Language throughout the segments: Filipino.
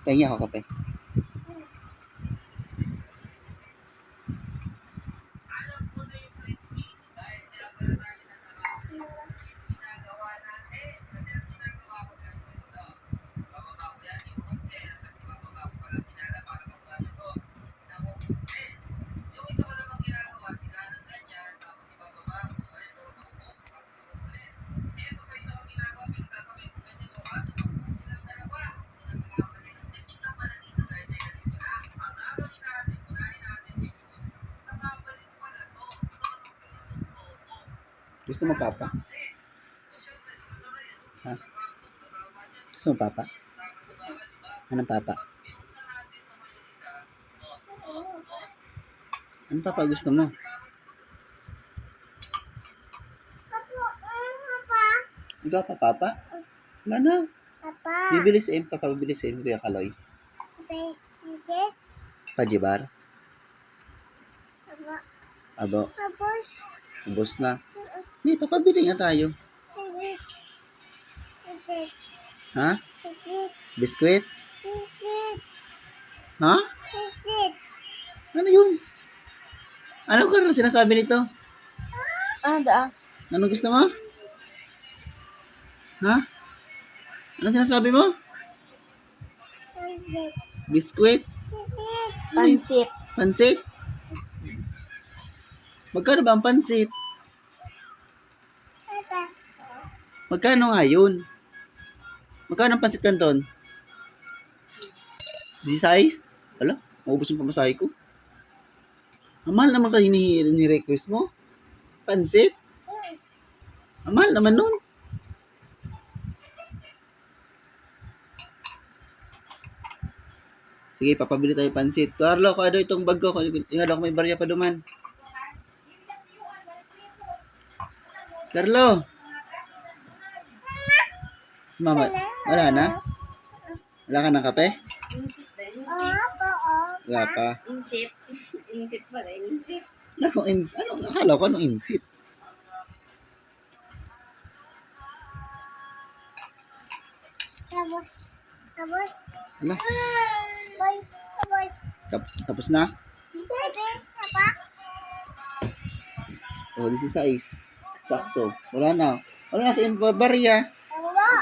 Pahingi ako kape. Gusto mo papa? Ha? Gusto mo papa? Anong papa? Anong papa gusto mo? Ikaw pa papa? Wala na. Bibili sa papa, bibili sa Kuya Kaloy. Pajibar? Abo. Ubos na. Hindi, papabili nga tayo. Ha? Biskwit? Ha? Ano yun? Ano ka rin sinasabi nito? Ano gusto mo? Ha? Ano sinasabi mo? Biskwit? Pansit. Pansit? Magkano ba ang pansit? Magkano nga yun? Magkano ang pansit kanton? 16? Wala, maubos yung pamasahe ko. Ang mahal naman kayo ni-request mo? Pansit? Ang mahal naman nun. Sige, papabili tayo pansit. Carlo, kung ano itong bag ko. Tingnan ako may barya pa duman. Carlo! Si Mama, wala na? Wala ka ng kape? Wala pa. Insit. Insit pala, insit. Akala ko anong insit? Ala, tapos na? Oh, this is size. Sakto. Wala na. Wala na sa barya.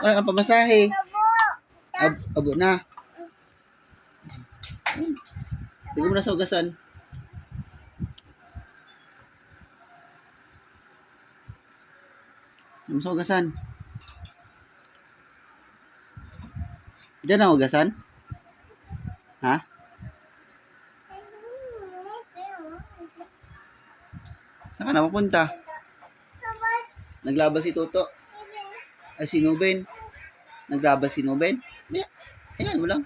Wala na pamasahe. Abo na. Hindi mo na sa ugasan. Hindi mo sa ugasan. Diyan ang ugasan? Ha? Saan ka na mapunta? Naglabas si Toto. Ay, si Nuben. Naglabas si Nuben. Ayan mo lang.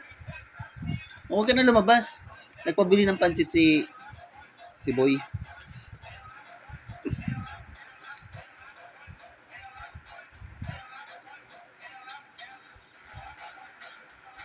Huwag ka na lumabas. Nagpabili ng pansit si Boy.